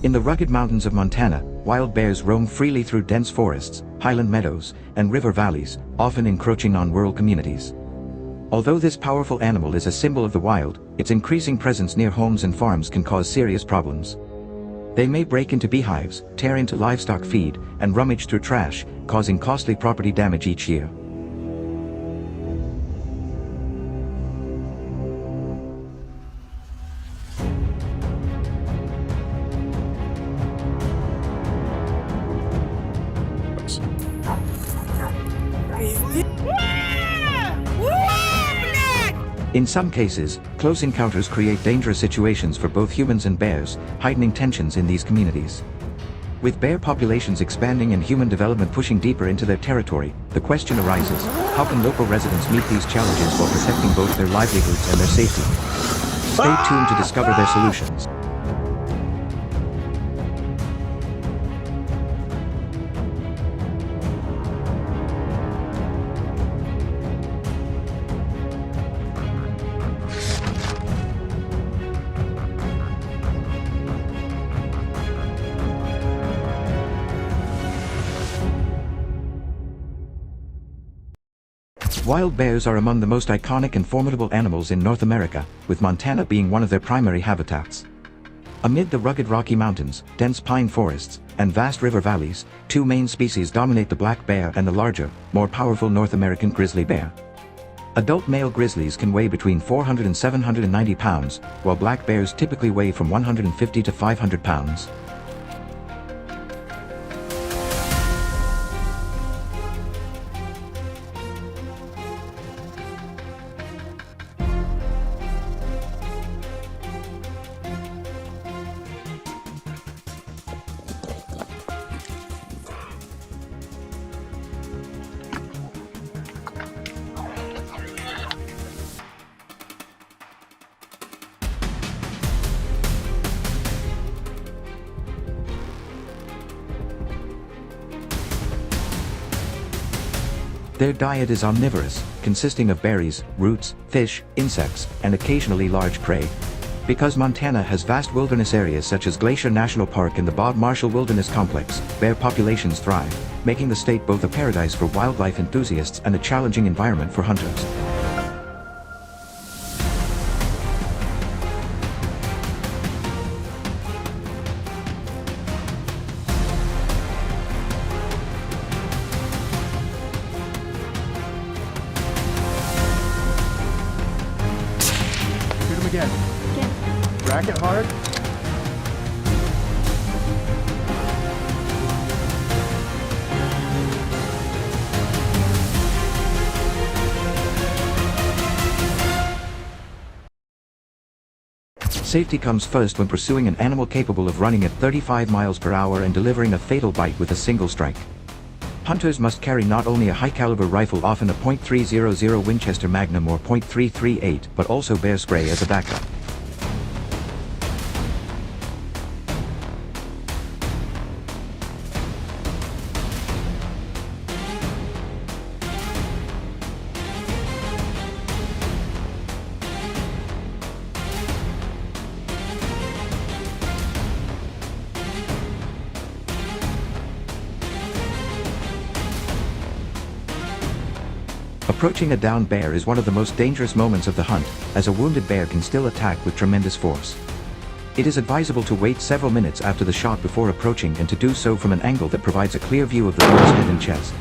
In the rugged mountains of Montana, wild bears roam freely through dense forests, highland meadows, and river valleys, often encroaching on rural communities. Although this powerful animal is a symbol of the wild, its increasing presence near homes and farms can cause serious problems. They may break into beehives, tear into livestock feed, and rummage through trash, causing costly property damage each year. In some cases, close encounters create dangerous situations for both humans and bears, heightening tensions in these communities. With bear populations expanding and human development pushing deeper into their territory, the question arises, how can local residents meet these challenges while protecting both their livelihoods and their safety? Stay tuned to discover their solutions. Wild bears are among the most iconic and formidable animals in North America, with Montana being one of their primary habitats. Amid the rugged Rocky Mountains, dense pine forests, and vast river valleys, two main species dominate: the black bear and the larger, more powerful North American grizzly bear. Adult male grizzlies can weigh between 400 and 790 pounds, while black bears typically weigh from 150 to 500 pounds. Their diet is omnivorous, consisting of berries, roots, fish, insects, and occasionally large prey. Because Montana has vast wilderness areas such as Glacier National Park and the Bob Marshall Wilderness Complex, bear populations thrive, making the state both a paradise for wildlife enthusiasts and a challenging environment for hunters. Again. Rack it hard. Safety comes first when pursuing an animal capable of running at 35 miles per hour and delivering a fatal bite with a single strike. Hunters must carry not only a high-caliber rifle, often a .300 Winchester Magnum or .338, but also bear spray as a backup. Approaching a downed bear is one of the most dangerous moments of the hunt, as a wounded bear can still attack with tremendous force. It is advisable to wait several minutes after the shot before approaching, and to do so from an angle that provides a clear view of the bear's head and chest.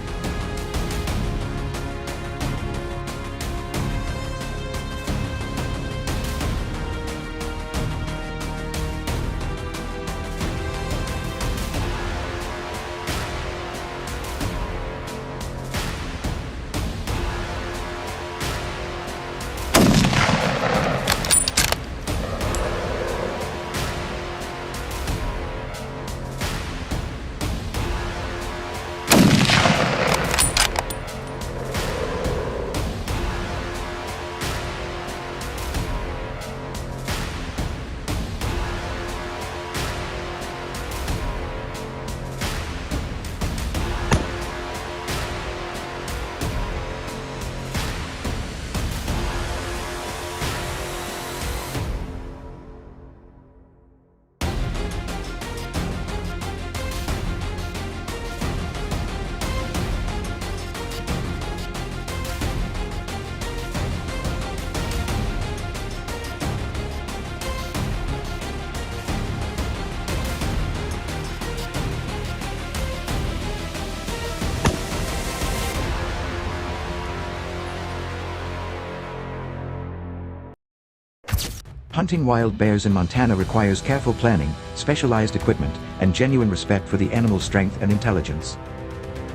Hunting wild bears in Montana requires careful planning, specialized equipment, and genuine respect for the animal's strength and intelligence.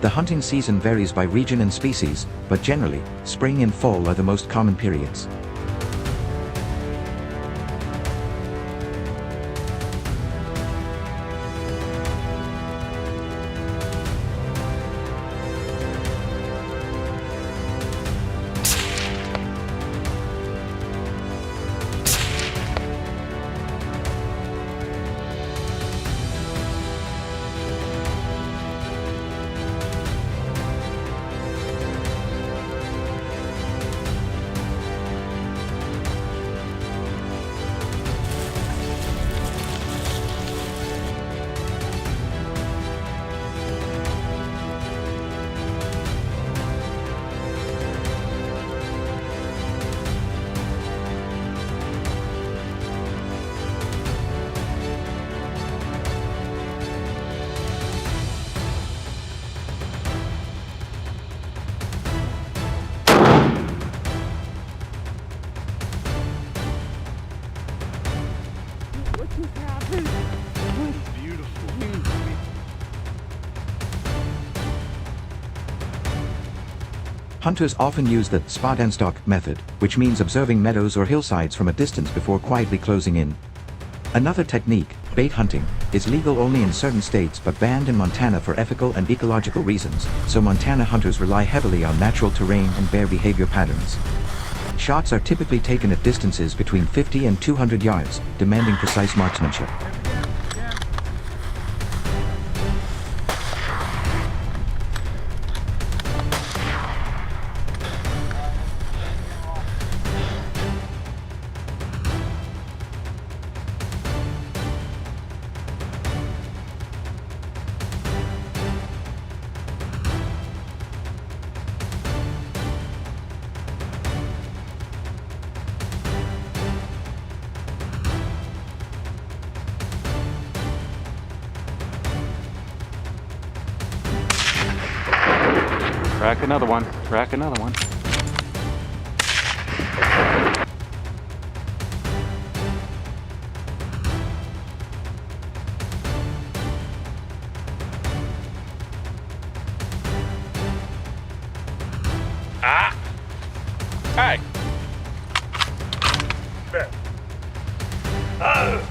The hunting season varies by region and species, but generally, spring and fall are the most common periods. Hunters often use the spot and stalk method, which means observing meadows or hillsides from a distance before quietly closing in. Another technique, bait hunting, is legal only in certain states but banned in Montana for ethical and ecological reasons, so Montana hunters rely heavily on natural terrain and bear behavior patterns. Shots are typically taken at distances between 50 and 200 yards, demanding precise marksmanship. Rack another one. Rack another one. Ah! Hey! Oh!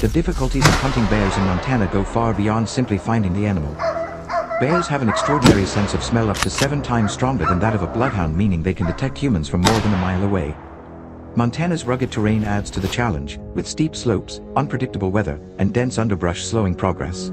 The difficulties of hunting bears in Montana go far beyond simply finding the animal. Bears have an extraordinary sense of smell up to 7 times stronger than that of a bloodhound, meaning they can detect humans from more than a mile away. Montana's rugged terrain adds to the challenge, with steep slopes, unpredictable weather, and dense underbrush slowing progress.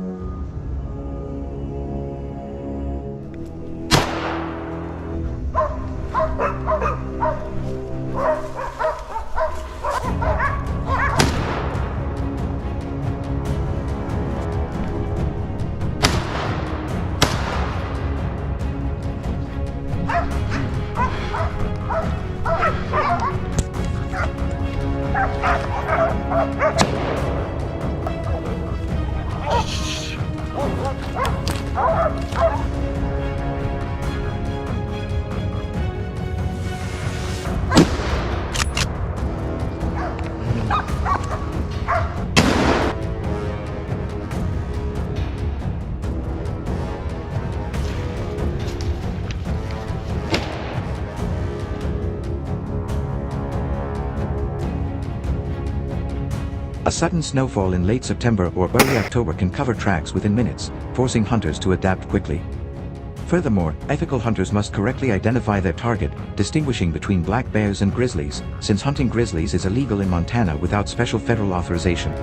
A sudden snowfall in late September or early October can cover tracks within minutes, forcing hunters to adapt quickly. Furthermore, ethical hunters must correctly identify their target, distinguishing between black bears and grizzlies, since hunting grizzlies is illegal in Montana without special federal authorization.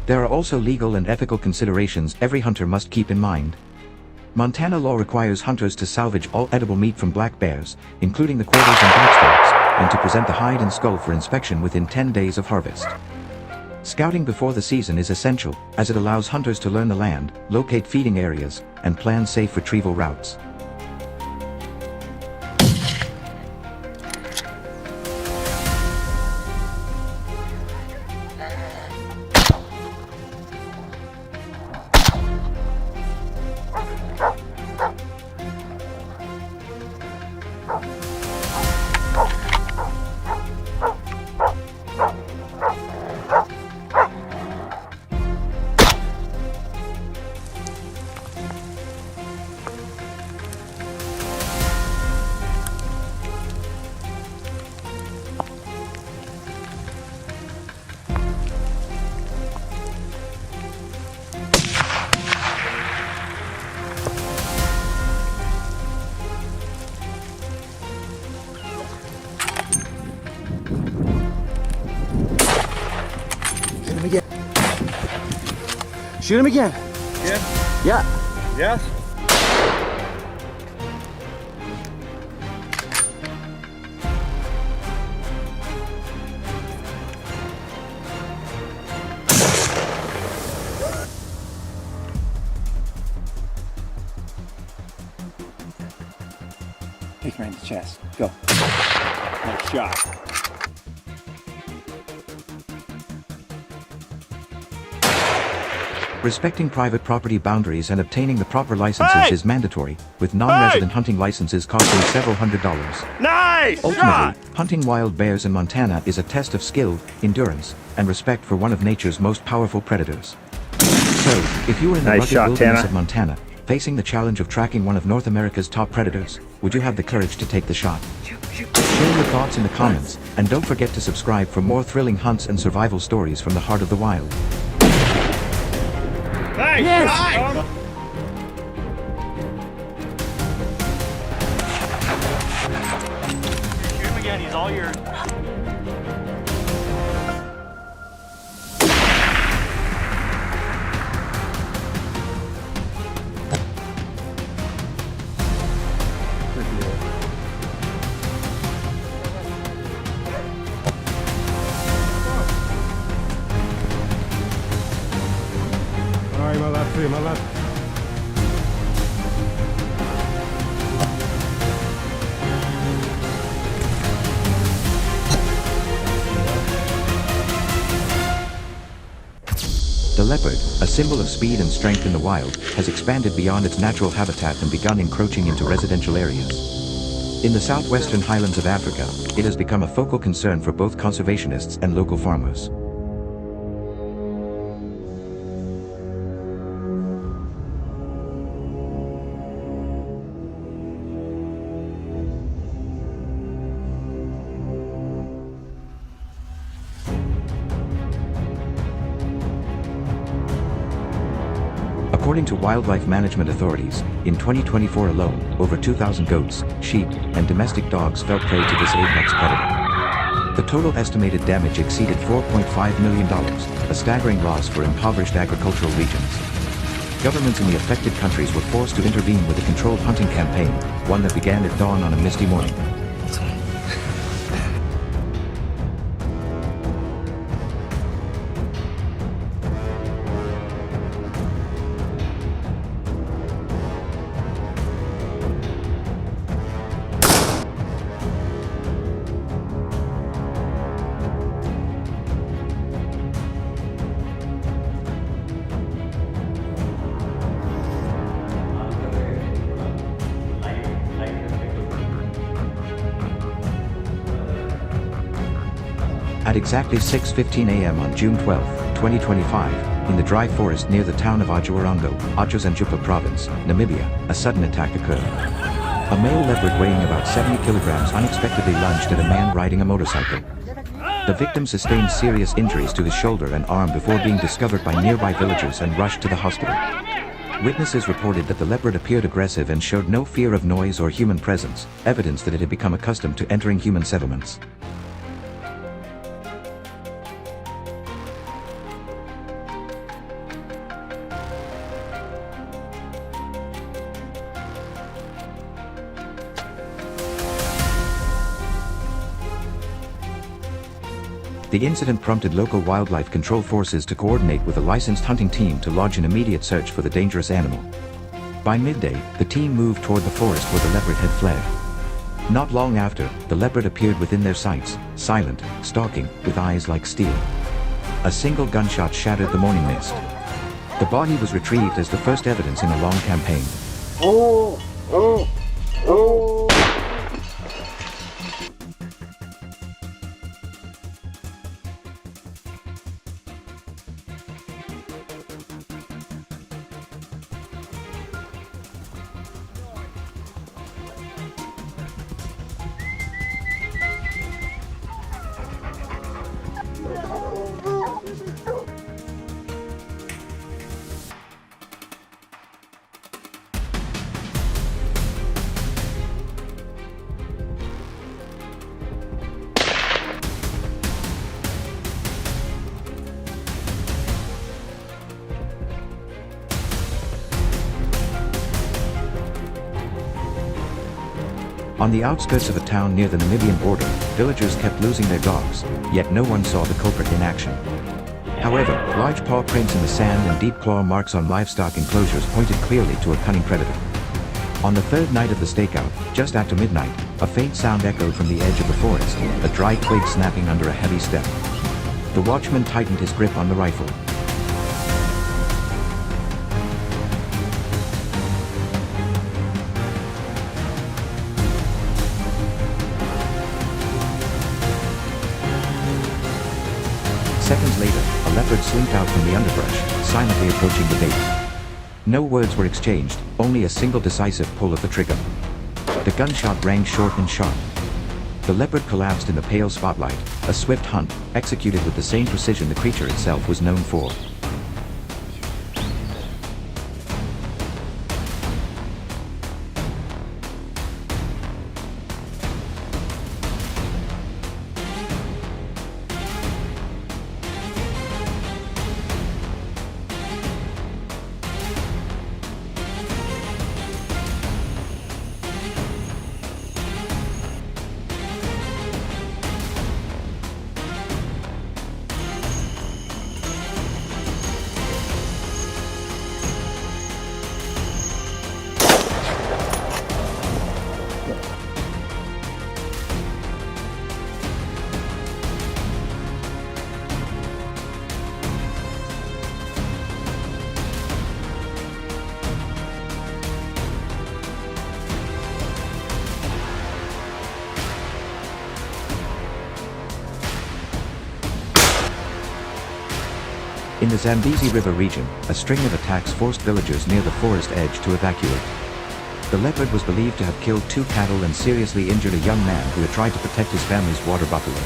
There are also legal and ethical considerations every hunter must keep in mind. Montana law requires hunters to salvage all edible meat from black bears, including the quarters and backstabs, and to present the hide and skull for inspection within 10 days of harvest. Scouting before the season is essential, as it allows hunters to learn the land, locate feeding areas, and plan safe retrieval routes. Shoot him again. Yeah? Yeah. Yes? Take right in the chest. Go. Nice shot. Respecting private property boundaries and obtaining the proper licenses is mandatory, with non-resident hunting licenses costing several $100s. Nice! Ultimately, hunting wild bears in Montana is a test of skill, endurance, and respect for one of nature's most powerful predators. So, if you were in the rugged wilderness of Montana, facing the challenge of tracking one of North America's top predators, would you have the courage to take the shot? Share your thoughts in the comments, and don't forget to subscribe for more thrilling hunts and survival stories from the heart of the wild. Nice! Yes! Nice! Shoot him again, he's all yours. All right, my left, three, my left. The leopard, a symbol of speed and strength in the wild, has expanded beyond its natural habitat and begun encroaching into residential areas. In the southwestern highlands of Africa, it has become a focal concern for both conservationists and local farmers. According to wildlife management authorities, in 2024 alone, over 2,000 goats, sheep, and domestic dogs fell prey to this apex predator. The total estimated damage exceeded $4.5 million, a staggering loss for impoverished agricultural regions. Governments in the affected countries were forced to intervene with a controlled hunting campaign, one that began at dawn on a misty morning. At exactly 6:15 a.m. on June 12, 2025, in the dry forest near the town of Ajuarongo, Aceh Province, Namibia, a sudden attack occurred. A male leopard weighing about 70 kilograms unexpectedly lunged at a man riding a motorcycle. The victim sustained serious injuries to his shoulder and arm before being discovered by nearby villagers and rushed to the hospital. Witnesses reported that the leopard appeared aggressive and showed no fear of noise or human presence, evidence that it had become accustomed to entering human settlements. The incident prompted local wildlife control forces to coordinate with a licensed hunting team to launch an immediate search for the dangerous animal. By midday, the team moved toward the forest where the leopard had fled. Not long after, the leopard appeared within their sights, silent, stalking, with eyes like steel. A single gunshot shattered the morning mist. The body was retrieved as the first evidence in a long campaign. On the outskirts of a town near the Namibian border, villagers kept losing their dogs, yet no one saw the culprit in action. However, large paw prints in the sand and deep claw marks on livestock enclosures pointed clearly to a cunning predator. On the third night of the stakeout, just after midnight, a faint sound echoed from the edge of the forest, a dry twig snapping under a heavy step. The watchman tightened his grip on the rifle. Seconds later, a leopard slinked out from the underbrush, silently approaching the bait. No words were exchanged, only a single decisive pull of the trigger. The gunshot rang short and sharp. The leopard collapsed in the pale spotlight, a swift hunt, executed with the same precision the creature itself was known for. In the Zambezi River region, a string of attacks forced villagers near the forest edge to evacuate. The leopard was believed to have killed 2 cattle and seriously injured a young man who had tried to protect his family's water buffalo.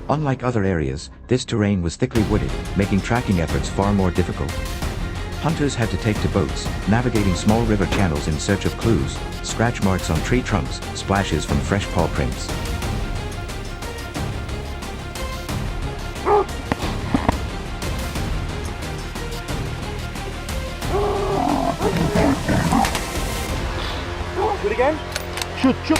Unlike other areas, this terrain was thickly wooded, making tracking efforts far more difficult. Hunters had to take to boats, navigating small river channels in search of clues, scratch marks on tree trunks, splashes from fresh paw prints. Do it again. Shoot, shoot.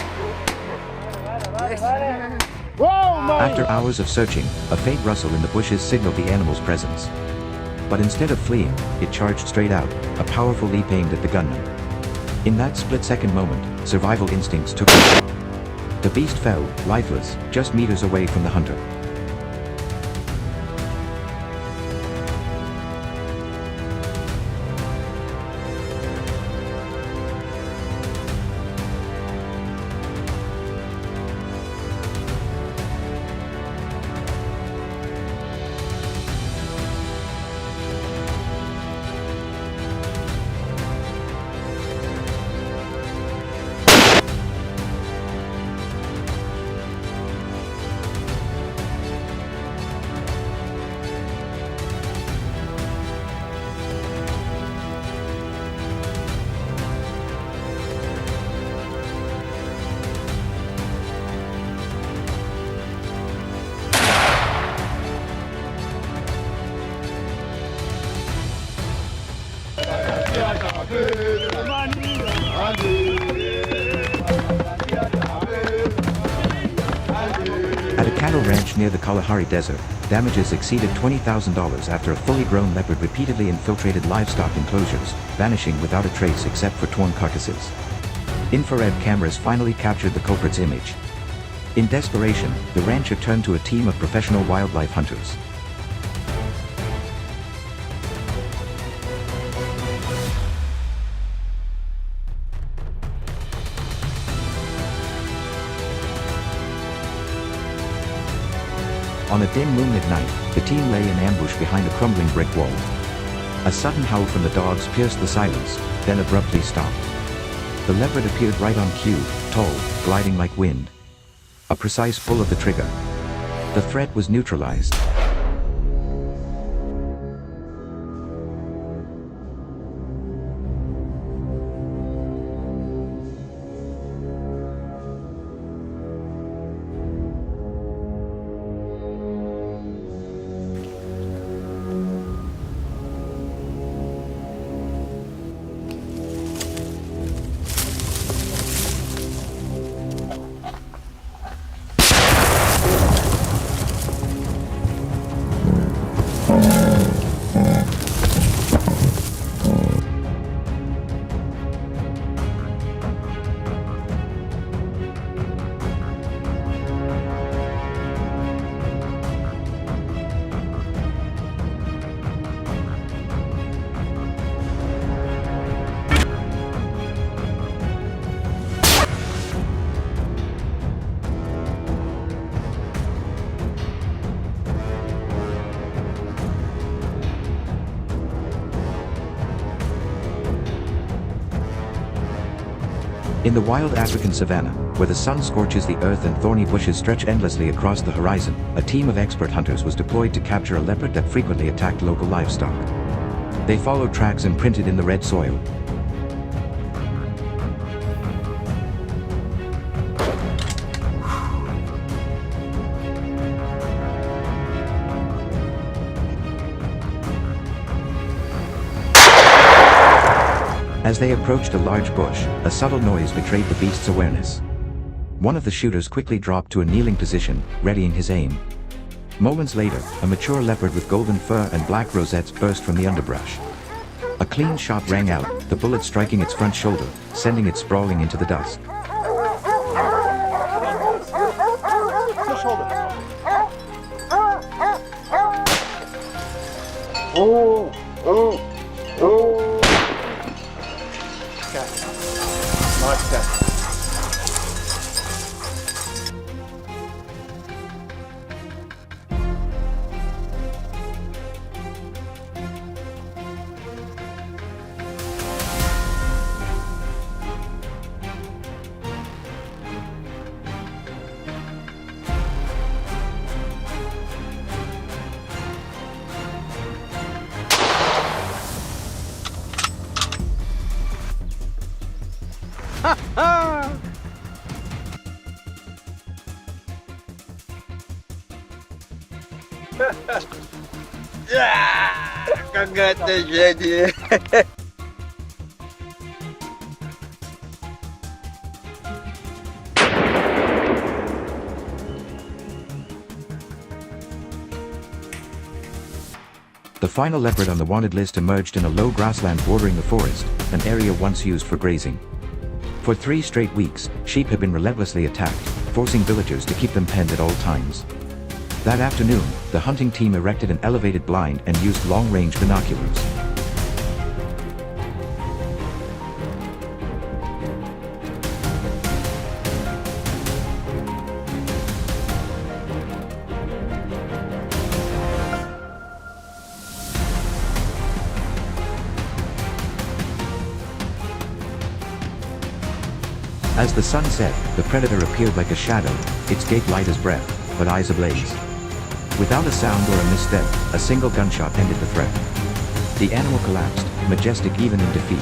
After hours of searching, a faint rustle in the bushes signaled the animal's presence. But instead of fleeing, it charged straight out, a powerful leap aimed at the gunman. In that split-second moment, survival instincts took over. The beast fell, lifeless, just meters away from the hunter. At a cattle ranch near the Kalahari Desert, damages exceeded $20,000 after a fully grown leopard repeatedly infiltrated livestock enclosures, vanishing without a trace except for torn carcasses. Infrared cameras finally captured the culprit's image. In desperation, the rancher turned to a team of professional wildlife hunters. On a dim moonlit night, the team lay in ambush behind a crumbling brick wall. A sudden howl from the dogs pierced the silence, then abruptly stopped. The leopard appeared right on cue, tall, gliding like wind. A precise pull of the trigger. The threat was neutralized. In the wild African savanna, where the sun scorches the earth and thorny bushes stretch endlessly across the horizon, a team of expert hunters was deployed to capture a leopard that frequently attacked local livestock. They followed tracks imprinted in the red soil. As they approached a large bush, a subtle noise betrayed the beast's awareness. One of the shooters quickly dropped to a kneeling position, readying his aim. Moments later, a mature leopard with golden fur and black rosettes burst from the underbrush. A clean shot rang out, the bullet striking its front shoulder, sending it sprawling into the dust. Какая-то жесть. The final leopard on the wanted list emerged in a low grassland bordering the forest, an area once used for grazing. For 3 straight weeks, sheep had been relentlessly attacked, forcing villagers to keep them penned at all times. That afternoon, the hunting team erected an elevated blind and used long-range binoculars. As the sun set, the predator appeared like a shadow, its gait light as breath, but eyes ablaze. Without a sound or a misstep, a single gunshot ended the threat. The animal collapsed, majestic even in defeat.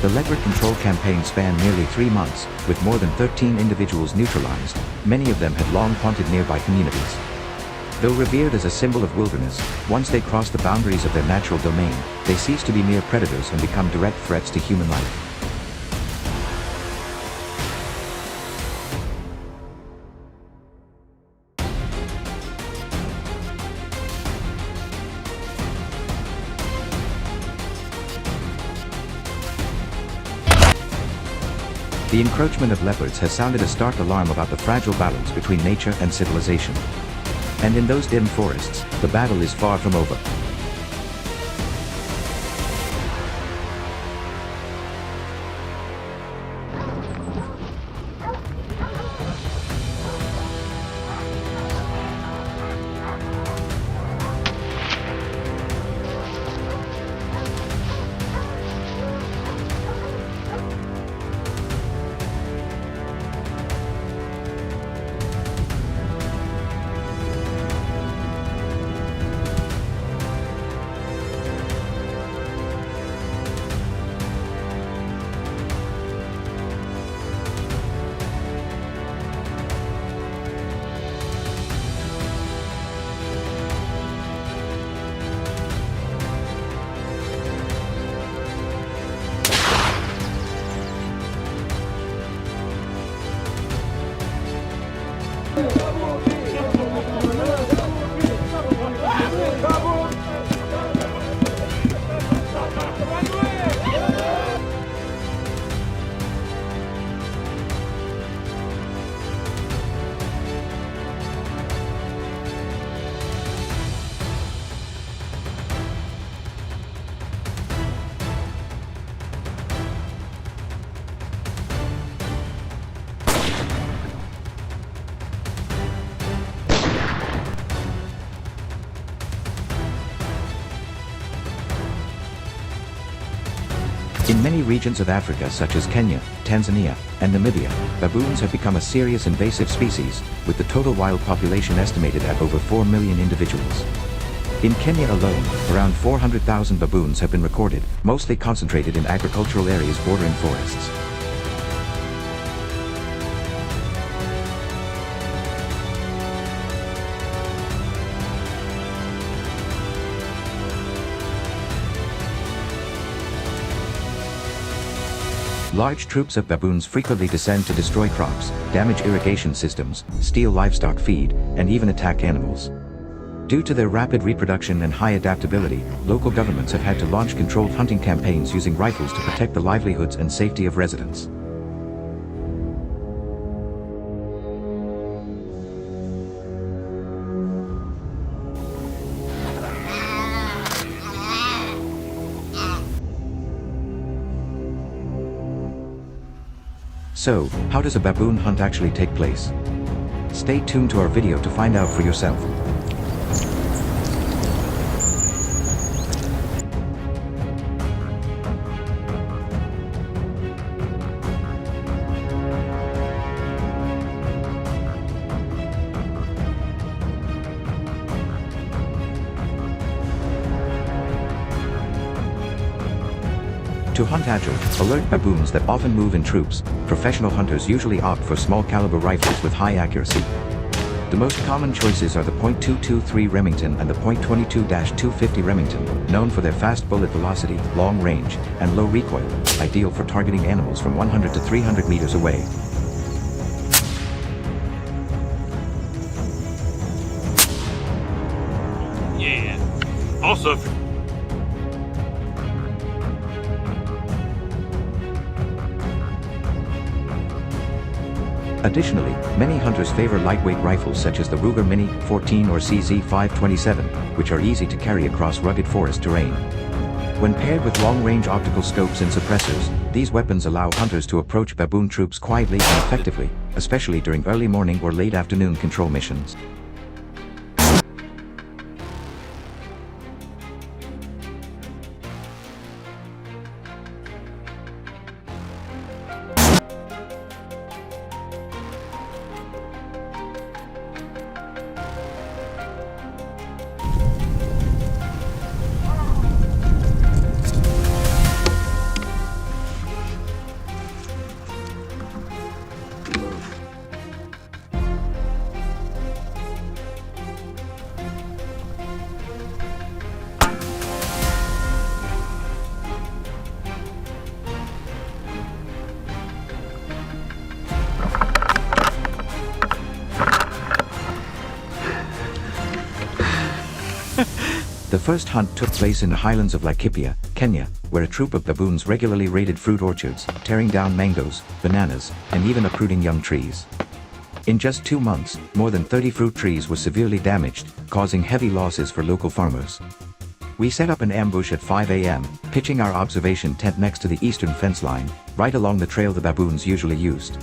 The leopard control campaign spanned nearly 3 months, with more than 13 individuals neutralized. Many of them had long haunted nearby communities. Though revered as a symbol of wilderness, once they crossed the boundaries of their natural domain, they ceased to be mere predators and become direct threats to human life. The encroachment of leopards has sounded a stark alarm about the fragile balance between nature and civilization. And in those dim forests, the battle is far from over. In many regions of Africa such as Kenya, Tanzania, and Namibia, baboons have become a serious invasive species, with the total wild population estimated at over 4 million individuals. In Kenya alone, around 400,000 baboons have been recorded, mostly concentrated in agricultural areas bordering forests. Large troops of baboons frequently descend to destroy crops, damage irrigation systems, steal livestock feed, and even attack animals. Due to their rapid reproduction and high adaptability, local governments have had to launch controlled hunting campaigns using rifles to protect the livelihoods and safety of residents. So, how does a baboon hunt actually take place? Stay tuned to our video to find out for yourself. To hunt agile, alert baboons that often move in troops, professional hunters usually opt for small caliber rifles with high accuracy. The most common choices are the .223 Remington and the .22-250 Remington, known for their fast bullet velocity, long range, and low recoil, ideal for targeting animals from 100 to 300 meters away. Yeah. Also, Additionally, many hunters favor lightweight rifles such as the Ruger Mini 14 or CZ527, which are easy to carry across rugged forest terrain. When paired with long-range optical scopes and suppressors, these weapons allow hunters to approach baboon troops quietly and effectively, especially during early morning or late afternoon control missions. The first hunt took place in the highlands of Laikipia, Kenya, where a troop of baboons regularly raided fruit orchards, tearing down mangoes, bananas, and even uprooting young trees. In just 2 months, more than 30 fruit trees were severely damaged, causing heavy losses for local farmers. We set up an ambush at 5 a.m., pitching our observation tent next to the eastern fence line, right along the trail the baboons usually used.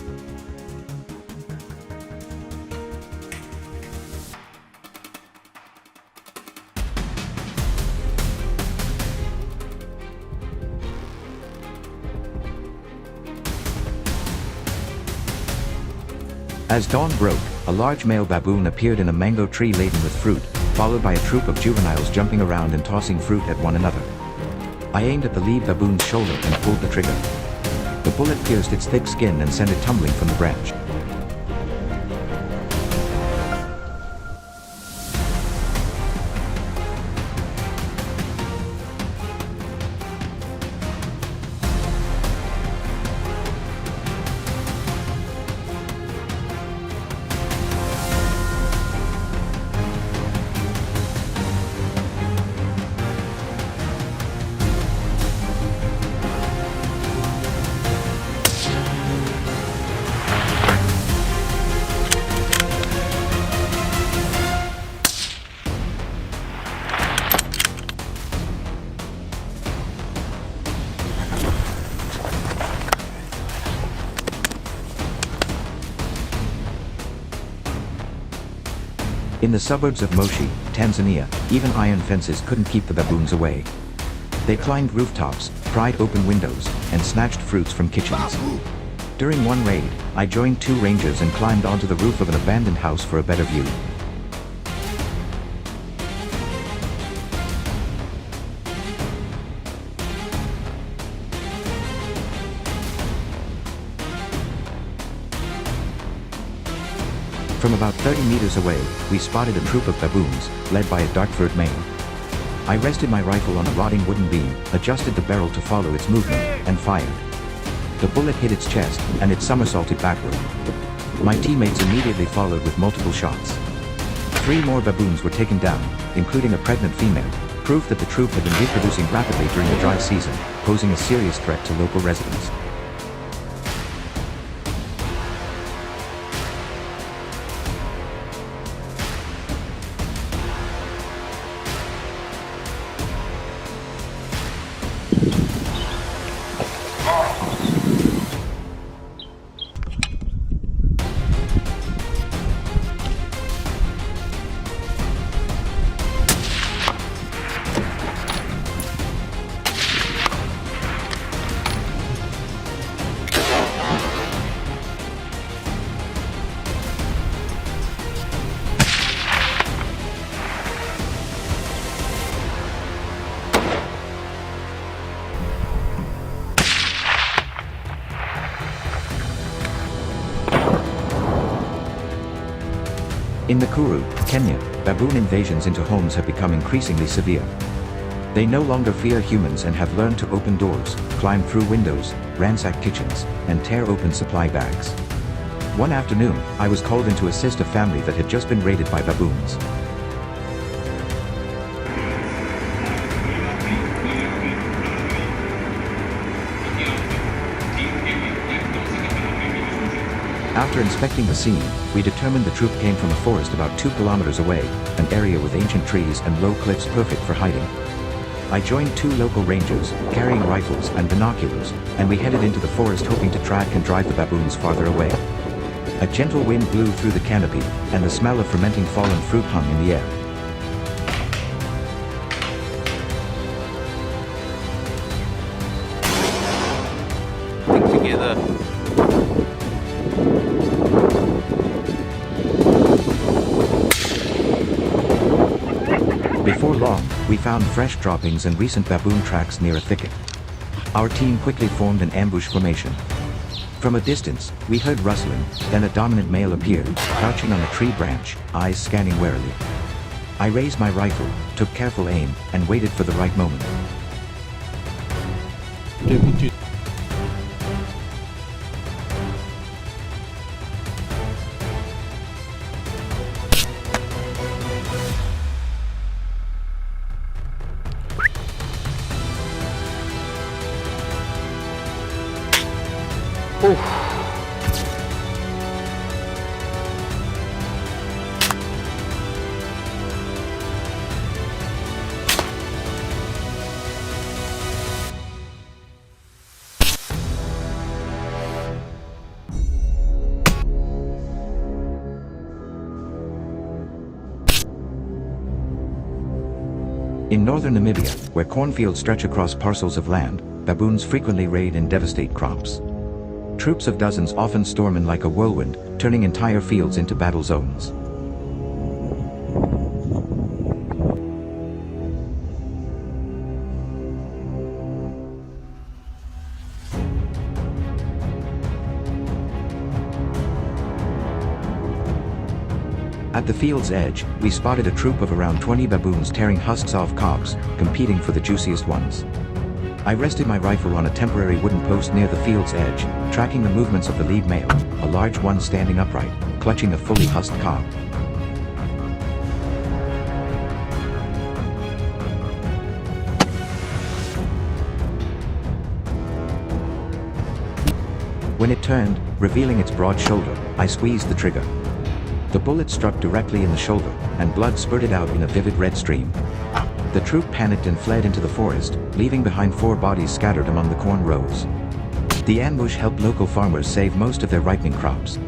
As dawn broke, a large male baboon appeared in a mango tree laden with fruit, followed by a troop of juveniles jumping around and tossing fruit at one another. I aimed at the lead baboon's shoulder and pulled the trigger. The bullet pierced its thick skin and sent it tumbling from the branch. In the suburbs of Moshi, Tanzania, even iron fences couldn't keep the baboons away. They climbed rooftops, pried open windows, and snatched fruits from kitchens. During one raid, I joined 2 rangers and climbed onto the roof of an abandoned house for a better view. From about 30 meters away, we spotted a troop of baboons, led by a dark-furred male. I rested my rifle on a rotting wooden beam, adjusted the barrel to follow its movement, and fired. The bullet hit its chest, and it somersaulted backward. My teammates immediately followed with multiple shots. 3 more baboons were taken down, including a pregnant female, proof that the troop had been reproducing rapidly during the dry season, posing a serious threat to local residents. In Nakuru, Kenya, baboon invasions into homes have become increasingly severe. They no longer fear humans and have learned to open doors, climb through windows, ransack kitchens, and tear open supply bags. One afternoon, I was called in to assist a family that had just been raided by baboons. After inspecting the scene, we determined the troop came from a forest about 2 kilometers away, an area with ancient trees and low cliffs perfect for hiding. I joined 2 local rangers, carrying rifles and binoculars, and we headed into the forest hoping to track and drive the baboons farther away. A gentle wind blew through the canopy, and the smell of fermenting fallen fruit hung in the air. Think together. Before long, we found fresh droppings and recent baboon tracks near a thicket. Our team quickly formed an ambush formation. From a distance, we heard rustling, then a dominant male appeared, crouching on a tree branch, eyes scanning warily. I raised my rifle, took careful aim, and waited for the right moment. In northern Namibia, where cornfields stretch across parcels of land, baboons frequently raid and devastate crops. Troops of dozens often storm in like a whirlwind, turning entire fields into battle zones. At the field's edge, we spotted a troop of around 20 baboons tearing husks off cobs, competing for the juiciest ones. I rested my rifle on a temporary wooden post near the field's edge, tracking the movements of the lead male, a large one standing upright, clutching a fully husked cob. When it turned, revealing its broad shoulder, I squeezed the trigger. The bullet struck directly in the shoulder, and blood spurted out in a vivid red stream. The troop panicked and fled into the forest, leaving behind 4 bodies scattered among the corn rows. The ambush helped local farmers save most of their ripening crops.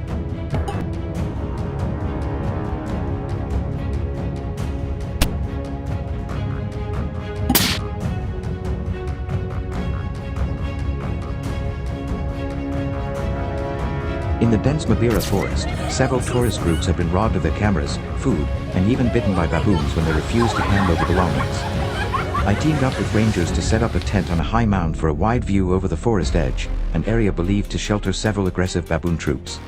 In the dense Mabira forest, several tourist groups have been robbed of their cameras, food, and even bitten by baboons when they refused to hand over belongings. I teamed up with rangers to set up a tent on a high mound for a wide view over the forest edge, an area believed to shelter several aggressive baboon troops.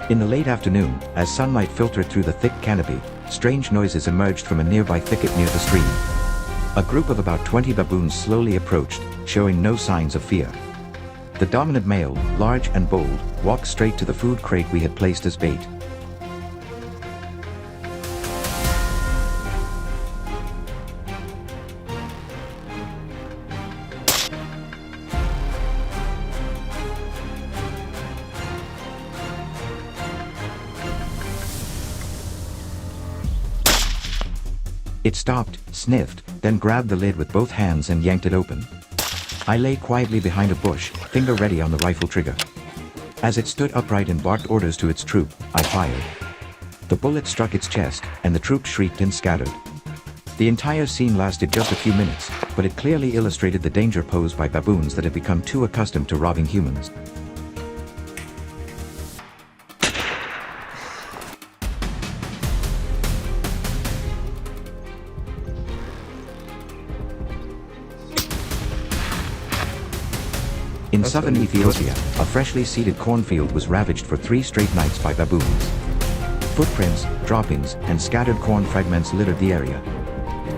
In the late afternoon, as sunlight filtered through the thick canopy, strange noises emerged from a nearby thicket near the stream. A group of about 20 baboons slowly approached, showing no signs of fear. The dominant male, large and bold, walked straight to the food crate we had placed as bait. It stopped, sniffed, then grabbed the lid with both hands and yanked it open. I lay quietly behind a bush, finger ready on the rifle trigger. As it stood upright and barked orders to its troop, I fired. The bullet struck its chest, and the troop shrieked and scattered. The entire scene lasted just a few minutes, but it clearly illustrated the danger posed by baboons that had become too accustomed to robbing humans. In southern Ethiopia, a freshly seeded cornfield was ravaged for 3 straight nights by baboons. Footprints, droppings, and scattered corn fragments littered the area.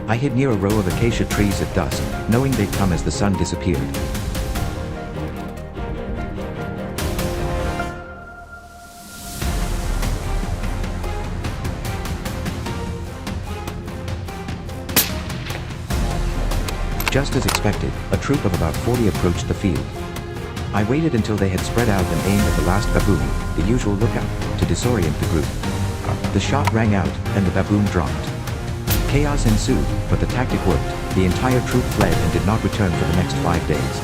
I hid near a row of acacia trees at dusk, knowing they'd come as the sun disappeared. Just as expected, a troop of about 40 approached the field. I waited until they had spread out and aimed at the last baboon, the usual lookout, to disorient the group. The shot rang out, and the baboon dropped. Chaos ensued, but the tactic worked. The entire troop fled and did not return for the next 5 days.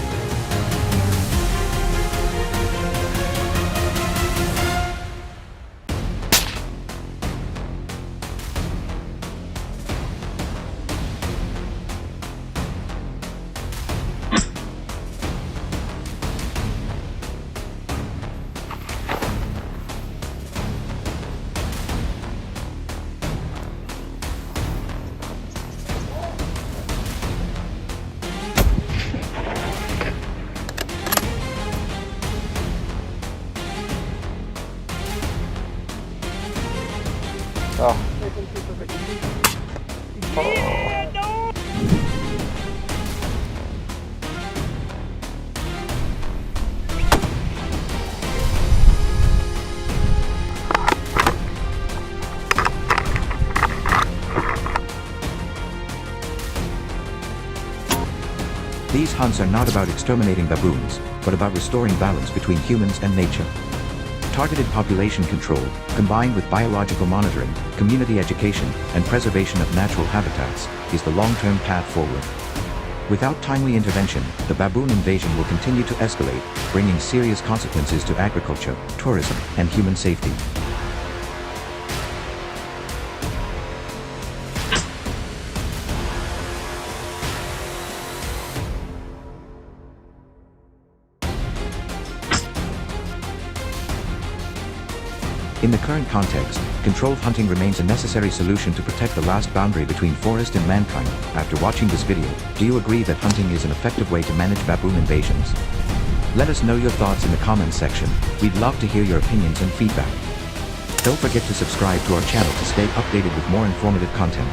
These hunts are not about exterminating baboons, but about restoring balance between humans and nature. Targeted population control, combined with biological monitoring, community education, and preservation of natural habitats, is the long-term path forward. Without timely intervention, the baboon invasion will continue to escalate, bringing serious consequences to agriculture, tourism, and human safety. In the current context, controlled hunting remains a necessary solution to protect the last boundary between forest and mankind. After watching this video, do you agree that hunting is an effective way to manage baboon invasions? Let us know your thoughts in the comments section. We'd love to hear your opinions and feedback. Don't forget to subscribe to our channel to stay updated with more informative content.